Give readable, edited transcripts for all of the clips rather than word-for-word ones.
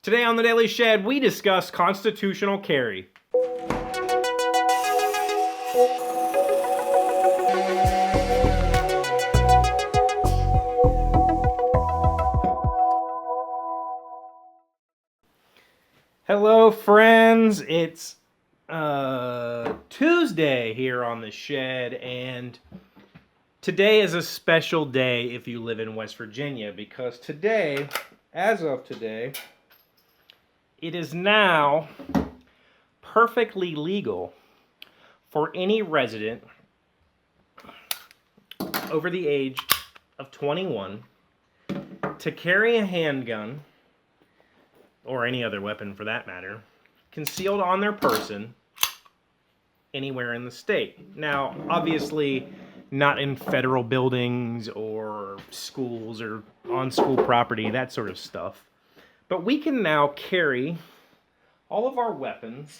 Today on the Daily Shed, we discuss constitutional carry. Hello, friends. It's Tuesday here on the Shed, and today is a special day if you live in West Virginia, because today, as of today, it is now perfectly legal for any resident over the age of 21 to carry a handgun, or any other weapon for that matter, concealed on their person anywhere in the state. Now, obviously, not in federal buildings or schools or on school property, that sort of stuff. But we can now carry all of our weapons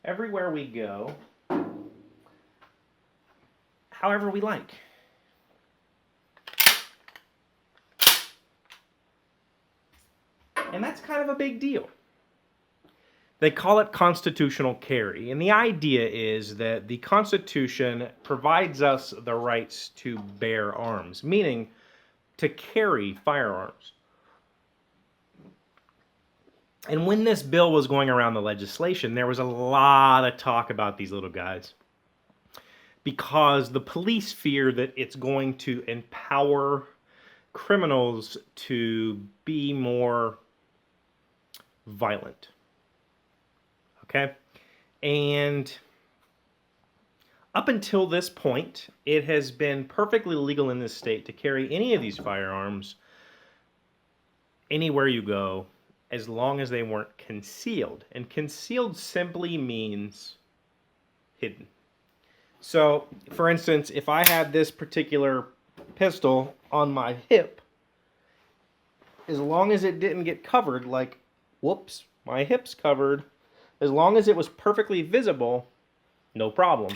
everywhere we go, however we like. And that's kind of a big deal. They call it constitutional carry, and the idea is that the Constitution provides us the rights to bear arms, meaning to carry firearms. And when this bill was going around the legislation, there was a lot of talk about these little guys, because the police fear that it's going to empower criminals to be more violent. Okay? And up until this point, it has been perfectly legal in this state to carry any of these firearms anywhere you go, as long as they weren't concealed. And concealed simply means hidden. So, for instance, if I had this particular pistol on my hip, as long as it didn't get covered, like, whoops, my hip's covered, as long as it was perfectly visible, no problem.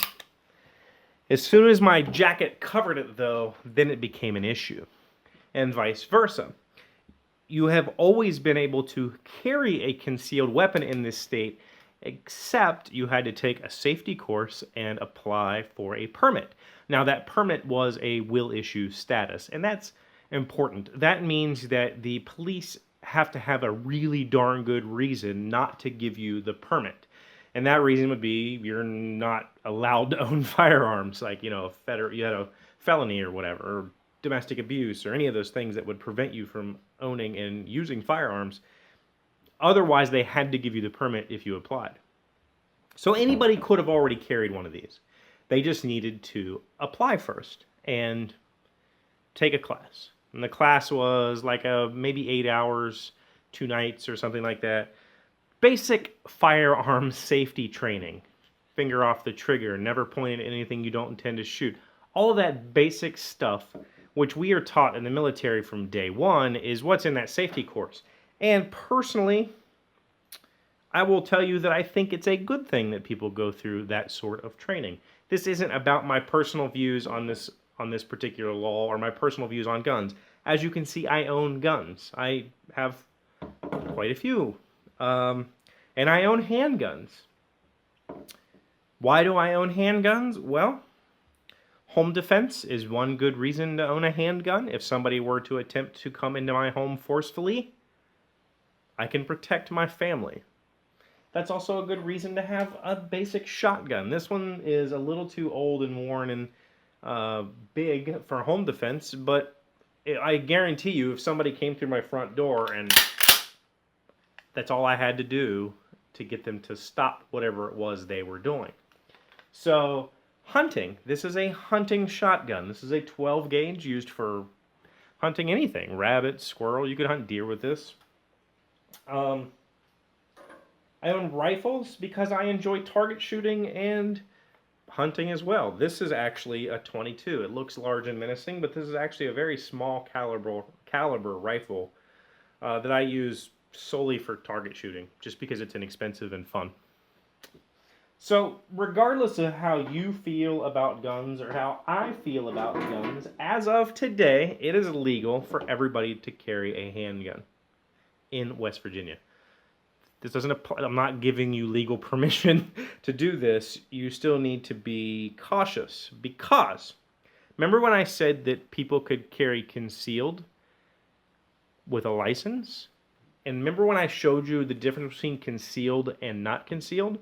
As soon as my jacket covered it, though, then it became an issue, and vice versa. You have always been able to carry a concealed weapon in this state, except you had to take a safety course and apply for a permit. Now, that permit was a will issue status, and that's important. That means that the police have to have a really darn good reason not to give you the permit. And that reason would be you're not allowed to own firearms, like, you know, you had a felony or whatever, or domestic abuse, or any of those things that would prevent you from owning and using firearms. Otherwise, they had to give you the permit if you applied. So anybody could have already carried one of these. They just needed to apply first and take a class. And the class was like maybe 8 hours, 2 nights or something like that. Basic firearm safety training. Finger off the trigger, never point at anything you don't intend to shoot. All of that basic stuff, which we are taught in the military from day one, is what's in that safety course. And personally, I will tell you that I think it's a good thing that people go through that sort of training. This isn't about my personal views on this particular law or my personal views on guns. As you can see, I own guns. I have quite a few. And I own handguns. Why do I own handguns? Well, home defense is one good reason to own a handgun. If somebody were to attempt to come into my home forcefully, I can protect my family. That's also a good reason to have a basic shotgun. This one is a little too old and worn and big for home defense, but I guarantee you, if somebody came through my front door and that's all I had to do to get them to stop whatever it was they were doing. So, hunting. This is a hunting shotgun. This is a 12 gauge used for hunting anything. Rabbit, squirrel. You could hunt deer with this. I own rifles because I enjoy target shooting and hunting as well. This is actually a .22. It looks large and menacing, but this is actually a very small caliber rifle that I use solely for target shooting, just because it's inexpensive and fun. So, regardless of how you feel about guns or how I feel about guns, as of today, it is legal for everybody to carry a handgun in West Virginia. This doesn't apply. I'm not giving you legal permission to do this. You still need to be cautious because remember when I said that people could carry concealed with a license? And remember when I showed you the difference between concealed and not concealed?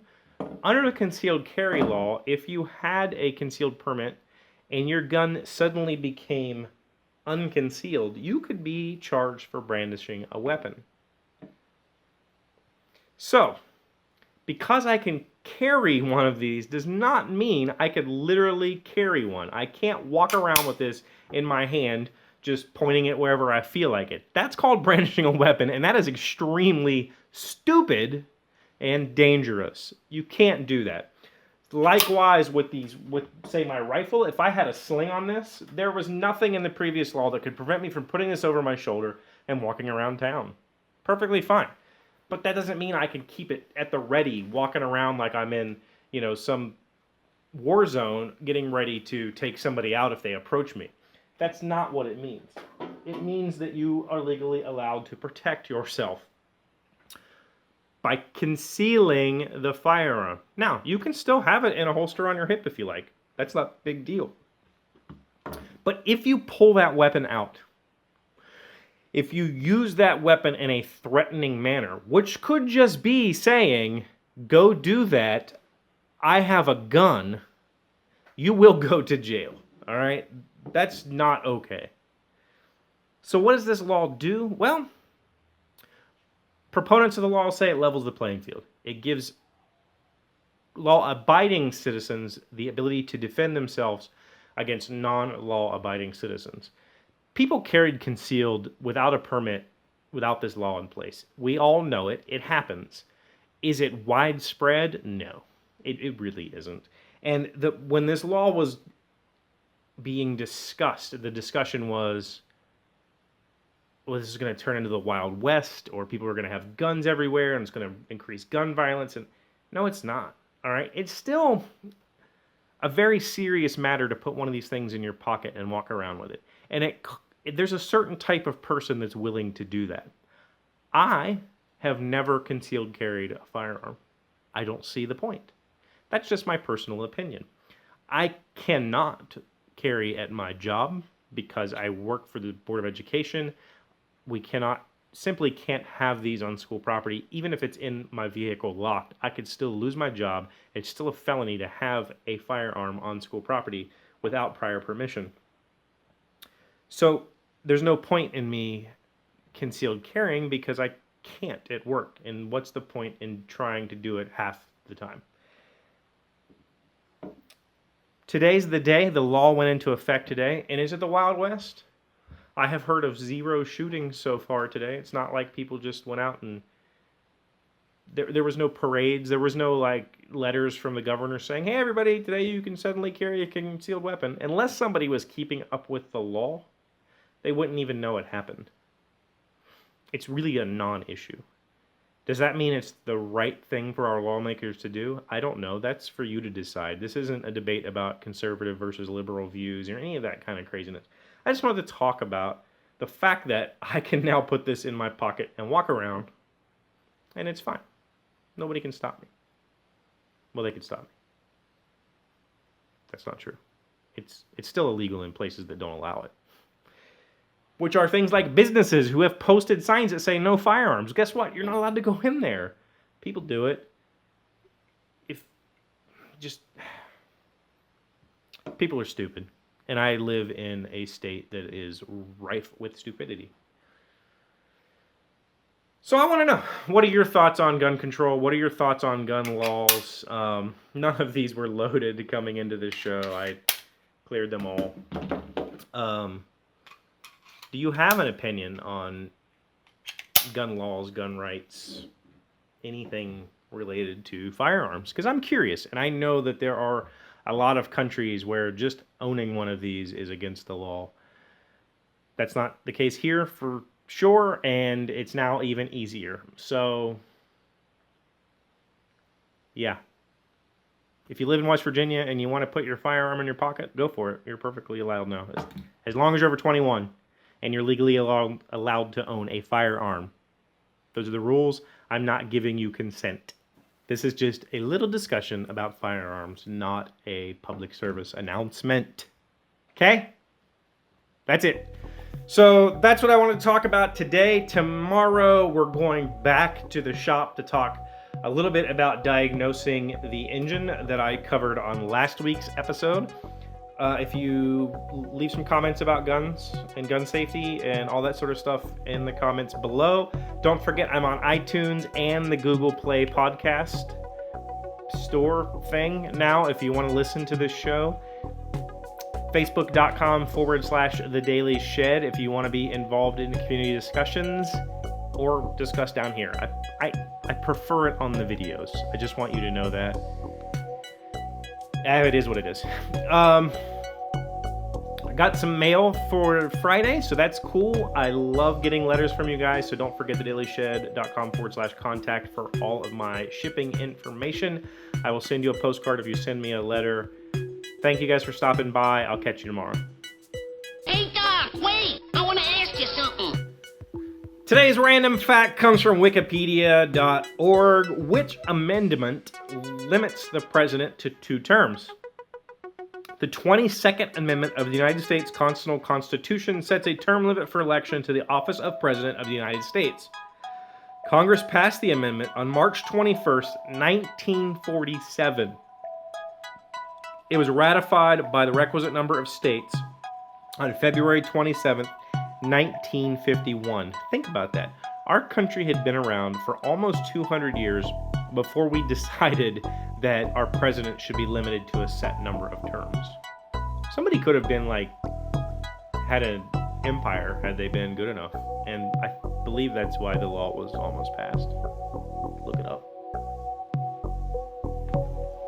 Under the concealed carry law, if you had a concealed permit and your gun suddenly became unconcealed, you could be charged for brandishing a weapon. So, because I can carry one of these does not mean I could literally carry one. I can't walk around with this in my hand just pointing it wherever I feel like it. That's called brandishing a weapon, and that is extremely stupid and dangerous. You can't do that. Likewise with say my rifle, if I had a sling on this, there was nothing in the previous law that could prevent me from putting this over my shoulder and walking around town. Perfectly fine. But that doesn't mean I can keep it at the ready, walking around like I'm in, some war zone, getting ready to take somebody out if they approach me. That's not what it means. It means that you are legally allowed to protect yourself by concealing the firearm. Now, you can still have it in a holster on your hip if you like. That's not a big deal. But if you pull that weapon out, if you use that weapon in a threatening manner, which could just be saying, go do that, I have a gun, you will go to jail, all right? That's not okay. So what does this law do? Well, proponents of the law say it levels the playing field. It gives law-abiding citizens the ability to defend themselves against non-law-abiding citizens. People carried concealed without a permit, without this law in place. We all know it. It happens. Is it widespread? No. It really isn't. And when this law was being discussed, the discussion was, well, this is going to turn into the Wild West, or people are going to have guns everywhere, and it's going to increase gun violence. And no, it's not. All right? It's still a very serious matter to put one of these things in your pocket and walk around with it. And there's a certain type of person that's willing to do that. I have never concealed carried a firearm. I don't see the point. That's just my personal opinion. I cannot carry at my job because I work for the Board of Education. We simply can't have these on school property. Even if it's in my vehicle locked, I could still lose my job. It's still a felony to have a firearm on school property without prior permission. So there's no point in me concealed carrying because I can't at work. And what's the point in trying to do it half the time? Today's the day. The law went into effect today. And is it the Wild West? I have heard of 0 shootings so far today. It's not like people just went out and there was no parades. There was no letters from the governor saying, hey, everybody, today you can suddenly carry a concealed weapon. Unless somebody was keeping up with the law, they wouldn't even know it happened. It's really a non-issue. Does that mean it's the right thing for our lawmakers to do? I don't know. That's for you to decide. This isn't a debate about conservative versus liberal views or any of that kind of craziness. I just wanted to talk about the fact that I can now put this in my pocket and walk around, and it's fine. Nobody can stop me. Well, they could stop me. That's not true. It's still illegal in places that don't allow it. Which are things like businesses who have posted signs that say no firearms. Guess what? You're not allowed to go in there. People do it. People are stupid. And I live in a state that is rife with stupidity. So I want to know, what are your thoughts on gun control? What are your thoughts on gun laws? None of these were loaded coming into this show. I cleared them all. Do you have an opinion on gun laws, gun rights, anything related to firearms? Because I'm curious, and I know that there are a lot of countries where just owning one of these is against the law. That's not the case here for sure, and it's now even easier. So, yeah. If you live in West Virginia and you want to put your firearm in your pocket, go for it. You're perfectly allowed now. As long as you're over 21 and you're legally allowed to own a firearm. Those are the rules. I'm not giving you consent. This is just a little discussion about firearms, not a public service announcement. Okay? That's it. So that's what I want to talk about today. Tomorrow, we're going back to the shop to talk a little bit about diagnosing the engine that I covered on last week's episode. If you leave some comments about guns and gun safety and all that sort of stuff in the comments below. Don't forget, I'm on iTunes and the Google Play podcast store thing now if you want to listen to this show. Facebook.com/The Daily Shed if you want to be involved in community discussions or discuss down here. I prefer it on the videos. I just want you to know that. It is what it is. I got some mail for Friday, so that's cool. I love getting letters from you guys, so don't forget thedailyshed.com/contact for all of my shipping information. I will send you a postcard if you send me a letter. Thank you guys for stopping by. I'll catch you tomorrow. Hey, Doc, wait! I want to ask you something. Today's random fact comes from wikipedia.org. Which amendment limits the president to 2 terms? The 22nd Amendment of the United States Constitution sets a term limit for election to the office of President of the United States. Congress passed the amendment on March 21st, 1947. It was ratified by the requisite number of states on February 27th, 1951. Think about that. Our country had been around for almost 200 years before we decided that our president should be limited to a set number of terms. Somebody could have been had an empire had they been good enough. And I believe that's why the law was almost passed. Look it up.